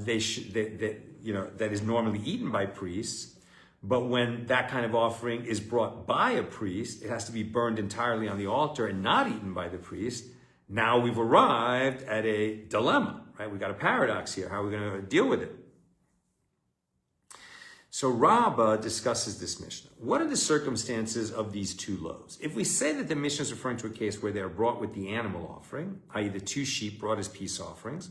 is normally eaten by priests, but when that kind of offering is brought by a priest, it has to be burned entirely on the altar and not eaten by the priest. Now we've arrived at a dilemma, right? We've got a paradox here. How are we going to deal with it? So Rabbah discusses this Mishnah. What are the circumstances of these 2 loaves? If we say that the Mishnah is referring to a case where they are brought with the animal offering, i.e. the 2 sheep brought as peace offerings,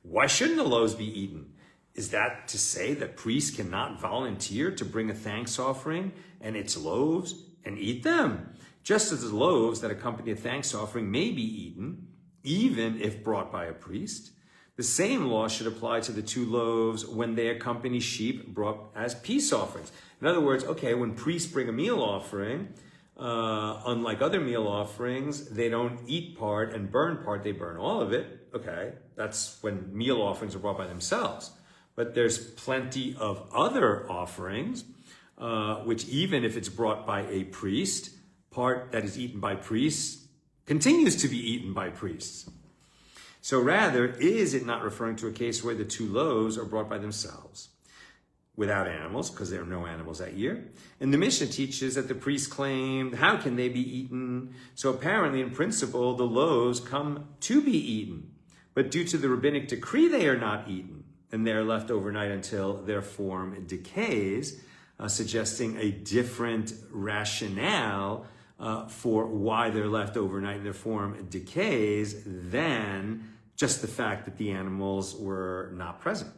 why shouldn't the loaves be eaten? Is that to say that priests cannot volunteer to bring a thanks offering and its loaves and eat them? Just as the loaves that accompany a thanks offering may be eaten, even if brought by a priest, the same law should apply to the 2 loaves when they accompany sheep brought as peace offerings. In other words, okay, when priests bring a meal offering, unlike other meal offerings, they don't eat part and burn part, they burn all of it. Okay, that's when meal offerings are brought by themselves. But there's plenty of other offerings, which even if it's brought by a priest, part that is eaten by priests continues to be eaten by priests. So rather, is it not referring to a case where the 2 loaves are brought by themselves without animals, because there are no animals that year? And the Mishnah teaches that the priests claimed, how can they be eaten? So apparently, in principle, the loaves come to be eaten. But due to the rabbinic decree, they are not eaten, and they are left overnight until their form decays, suggesting a different rationale for why they're left overnight and their form decays than just the fact that the animals were not present.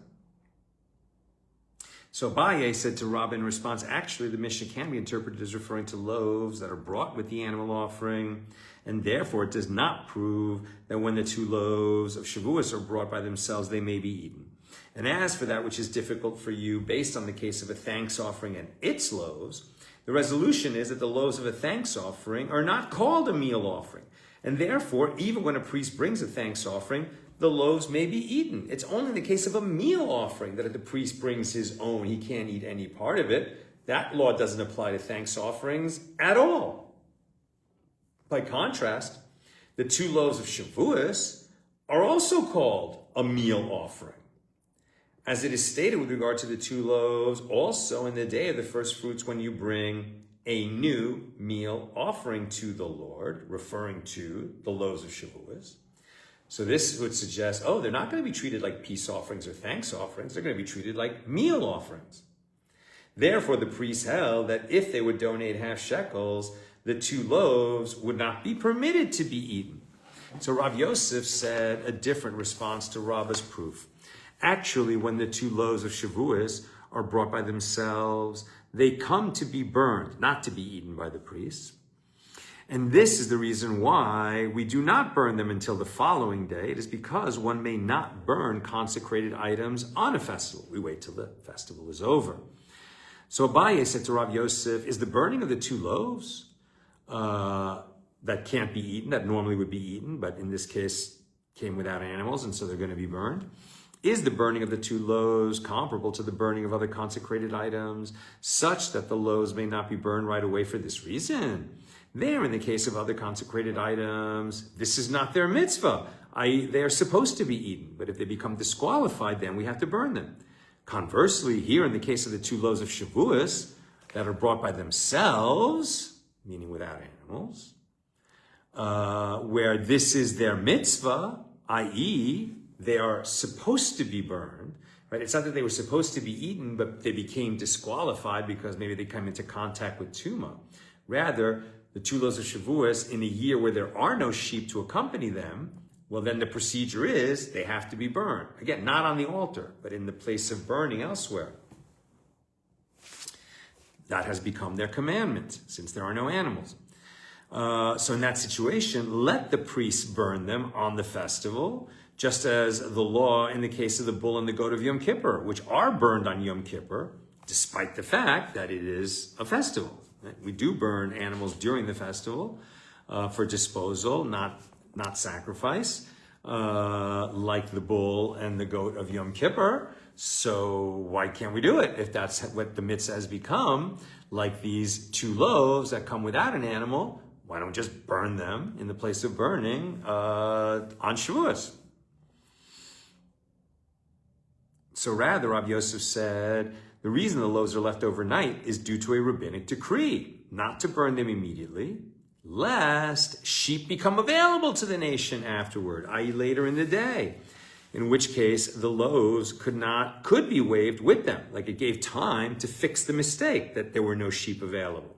So Abaye said to Rabbah in response, actually the Mishnah can be interpreted as referring to loaves that are brought with the animal offering, and therefore it does not prove that when the 2 loaves of Shavuos are brought by themselves, they may be eaten. And as for that which is difficult for you based on the case of a thanks offering and its loaves, The resolution is that the loaves of a thanks offering are not called a meal offering. And therefore, even when a priest brings a thanks offering, the loaves may be eaten. It's only in the case of a meal offering that if the priest brings his own, he can't eat any part of it. That law doesn't apply to thanks offerings at all. By contrast, the 2 loaves of Shavuos are also called a meal offering. As it is stated with regard to the 2 loaves, also in the day of the first fruits when you bring a new meal offering to the Lord, referring to the loaves of Shavuos. So this would suggest, they're not going to be treated like peace offerings or thanks offerings. They're going to be treated like meal offerings. Therefore, the priests held that if they would donate half shekels, the 2 loaves would not be permitted to be eaten. So Rav Yosef said a different response to Rabbah's proof. Actually, when the 2 loaves of Shavuos are brought by themselves, they come to be burned, not to be eaten by the priests. And this is the reason why we do not burn them until the following day. It is because one may not burn consecrated items on a festival. We wait till the festival is over. So Abaye said to Rav Yosef, is the burning of the 2 loaves that can't be eaten, that normally would be eaten, but in this case came without animals, and so they're going to be burned? Is the burning of the 2 loaves comparable to the burning of other consecrated items, such that the loaves may not be burned right away for this reason? There, in the case of other consecrated items, this is not their mitzvah, i.e. they are supposed to be eaten, but if they become disqualified, then we have to burn them. Conversely, here in the case of the 2 loaves of Shavuos that are brought by themselves, meaning without animals, where this is their mitzvah, i.e. they are supposed to be burned, right? It's not that they were supposed to be eaten, but they became disqualified because maybe they come into contact with tuma. Rather, the 2 loaves of Shavuos in a year where there are no sheep to accompany them, well, then the procedure is they have to be burned. Again, not on the altar, but in the place of burning elsewhere. That has become their commandment since there are no animals. So in that situation, let the priests burn them on the festival, just as the law in the case of the bull and the goat of Yom Kippur, which are burned on Yom Kippur, despite the fact that it is a festival. We do burn animals during the festival for disposal, not sacrifice, like the bull and the goat of Yom Kippur. So why can't we do it if that's what the mitzvah has become? Like these 2 loaves that come without an animal, why don't we just burn them in the place of burning on Shavuos? So rather, Rav Yosef said, the reason the loaves are left overnight is due to a rabbinic decree, not to burn them immediately, lest sheep become available to the nation afterward, i.e. later in the day, in which case the loaves could be waived with them, like it gave time to fix the mistake that there were no sheep available.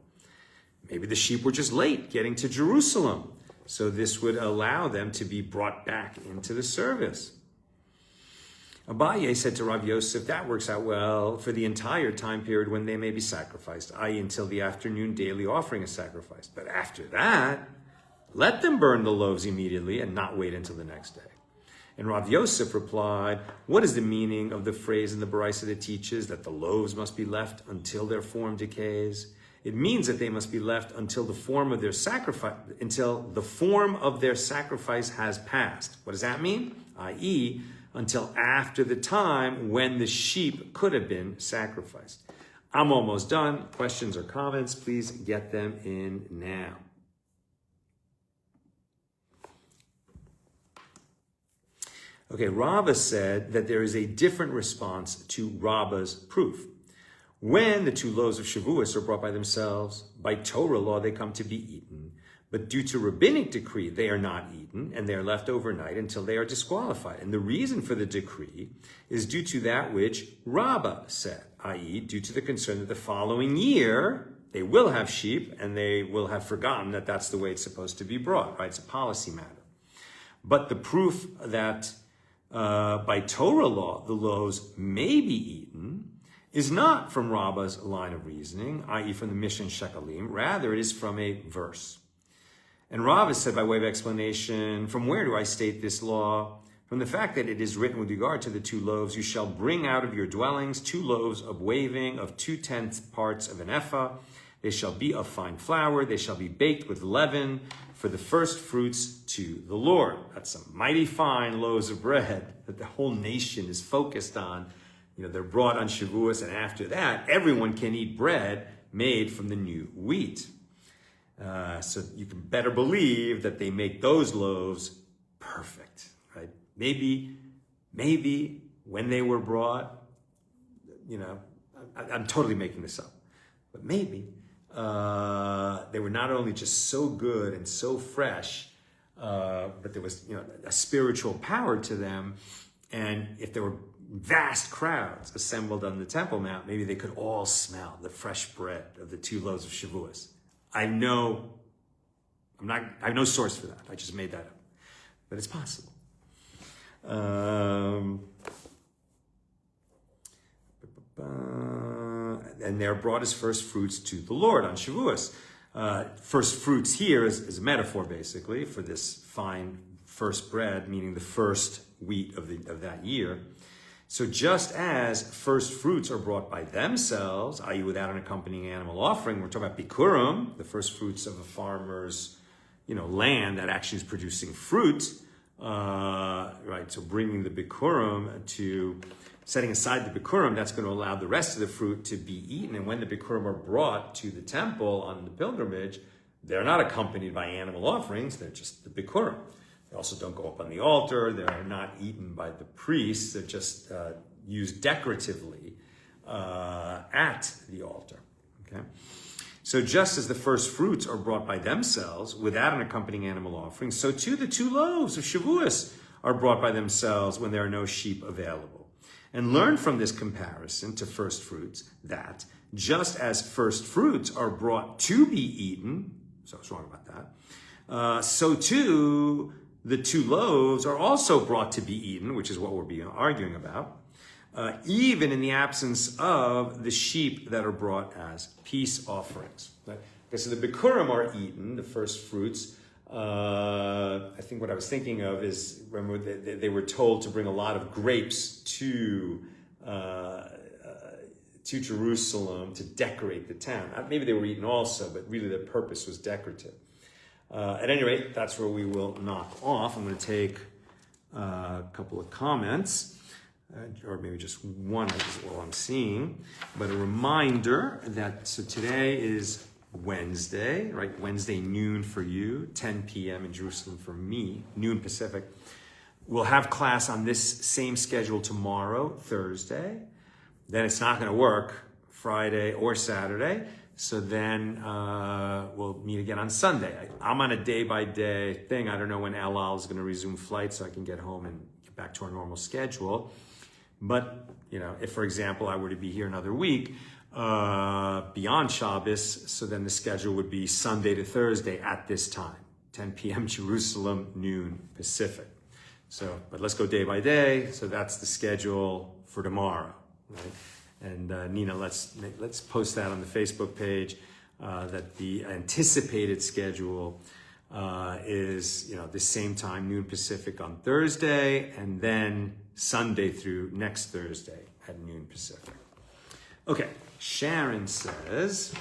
Maybe the sheep were just late getting to Jerusalem, so this would allow them to be brought back into the service. Abaye said to Rav Yosef, that works out well for the entire time period when they may be sacrificed, i.e. until the afternoon daily offering is sacrificed. But after that, let them burn the loaves immediately and not wait until the next day. And Rav Yosef replied, what is the meaning of the phrase in the Baraisa that teaches that the loaves must be left until their form decays? It means that they must be left until the form of their sacrifice has passed. What does that mean? I.e., until after the time when the sheep could have been sacrificed. I'm almost done. Questions or comments, please get them in now. Okay, Rabbah said that there is a different response to Rabbah's proof. When the 2 loaves of Shavuos are brought by themselves, by Torah law they come to be eaten, but due to rabbinic decree they are not eaten, and they are left overnight until they are disqualified. And the reason for the decree is due to that which Rabbah said, i.e. due to the concern that the following year they will have sheep, and they will have forgotten that that's the way it's supposed to be brought, right? It's a policy matter. But the proof that by Torah law the loaves may be eaten is not from Rabbah's line of reasoning, i.e. from the Mishna and Shekalim. Rather, it is from a verse. And Rabbah said by way of explanation, from where do I state this law? From the fact that it is written with regard to the 2 loaves, you shall bring out of your dwellings 2 loaves of waving of 2/10 parts of an ephah, They shall be of fine flour. They shall be baked with leaven for the first fruits to the Lord. That's some mighty fine loaves of bread that the whole nation is focused on. They're brought on Shavuos, and after that, everyone can eat bread made from the new wheat. So you can better believe that they make those loaves perfect, right? Maybe when they were brought, I'm totally making this up, but maybe they were not only just so good and so fresh, but there was a spiritual power to them. And if there were vast crowds assembled on the Temple Mount, maybe they could all smell the fresh bread of the 2 loaves of Shavuos. I have no source for that. I just made that up, but it's possible. And they're brought as first fruits to the Lord on Shavuos. First fruits here is a metaphor, basically, for this fine first bread, meaning the first wheat of that year. So just as first fruits are brought by themselves, i.e. without an accompanying animal offering, we're talking about bikurim, the first fruits of a farmer's land that actually is producing fruit, right? So bringing the bikurim to, setting aside the bikurim, that's going to allow the rest of the fruit to be eaten. And when the bikurim are brought to the temple on the pilgrimage, they're not accompanied by animal offerings, they're just the bikurim. They also don't go up on the altar. They're not eaten by the priests. They're just used decoratively at the altar. Okay? So just as the first fruits are brought by themselves without an accompanying animal offering, so too the 2 loaves of Shavuos are brought by themselves when there are no sheep available. And learn from this comparison to first fruits that just as first fruits are brought to be eaten, so I was wrong about that, so too the 2 loaves are also brought to be eaten, which is what we're arguing about, even in the absence of the sheep that are brought as peace offerings. Okay, so the bikurim are eaten, the first fruits. I think what I was thinking of is, remember, they were told to bring a lot of grapes to Jerusalem to decorate the town. Maybe they were eaten also, but really the purpose was decorative. At any rate, that's where we will knock off. I'm going to take a couple of comments, or maybe just one is all I'm seeing. But a reminder that, so today is Wednesday, right? Wednesday noon for you, 10 p.m. in Jerusalem for me, noon Pacific. We'll have class on this same schedule tomorrow, Thursday. Then it's not going to work Friday or Saturday. So then we'll meet again on Sunday. I'm on a day-by-day thing. I don't know when El Al is going to resume flight so I can get home and get back to our normal schedule. But, if, for example, I were to be here another week beyond Shabbos, so then the schedule would be Sunday to Thursday at this time, 10 p.m. Jerusalem, noon Pacific. So, but let's go day by day. So that's the schedule for tomorrow, right? And Nina, let's post that on the Facebook page, that the anticipated schedule is, the same time, noon Pacific on Thursday, and then Sunday through next Thursday at noon Pacific. Okay, Sharon says,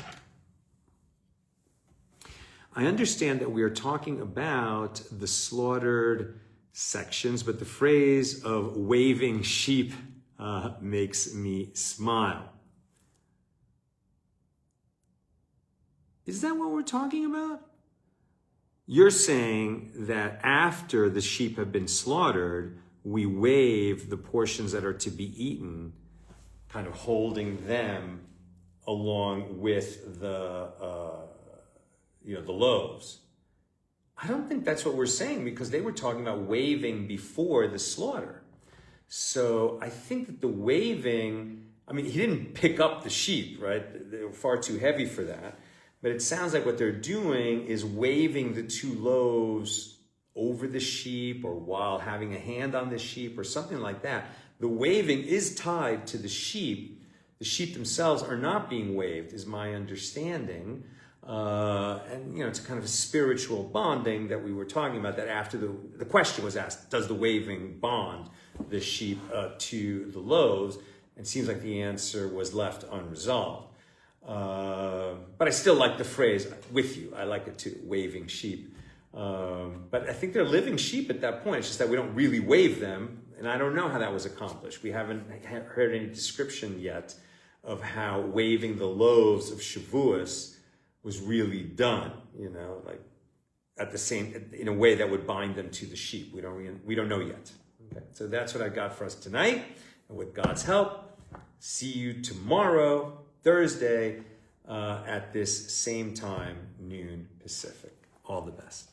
I understand that we are talking about the slaughtered sections, but the phrase of waving sheep makes me smile. Is that what we're talking about? You're saying that after the sheep have been slaughtered, we wave the portions that are to be eaten, kind of holding them along with the loaves. I don't think that's what we're saying, because they were talking about waving before the slaughter. So I think that the waving, he didn't pick up the sheep, right? They were far too heavy for that. But it sounds like what they're doing is waving the 2 loaves over the sheep, or while having a hand on the sheep, or something like that. The waving is tied to the sheep. The sheep themselves are not being waved, is my understanding. And it's a kind of a spiritual bonding that we were talking about, that after the question was asked, does the waving bond the sheep to the loaves? It seems like the answer was left unresolved. But I still like the phrase with you. I like it too, waving sheep. But I think they're living sheep at that point. It's just that we don't really wave them. And I don't know how that was accomplished. We haven't heard any description yet of how waving the loaves of Shavuos was really done, like at the same, in a way that would bind them to the sheep. We don't know yet. Okay, so that's what I got for us tonight. And with God's help, see you tomorrow, Thursday, at this same time, noon Pacific. All the best.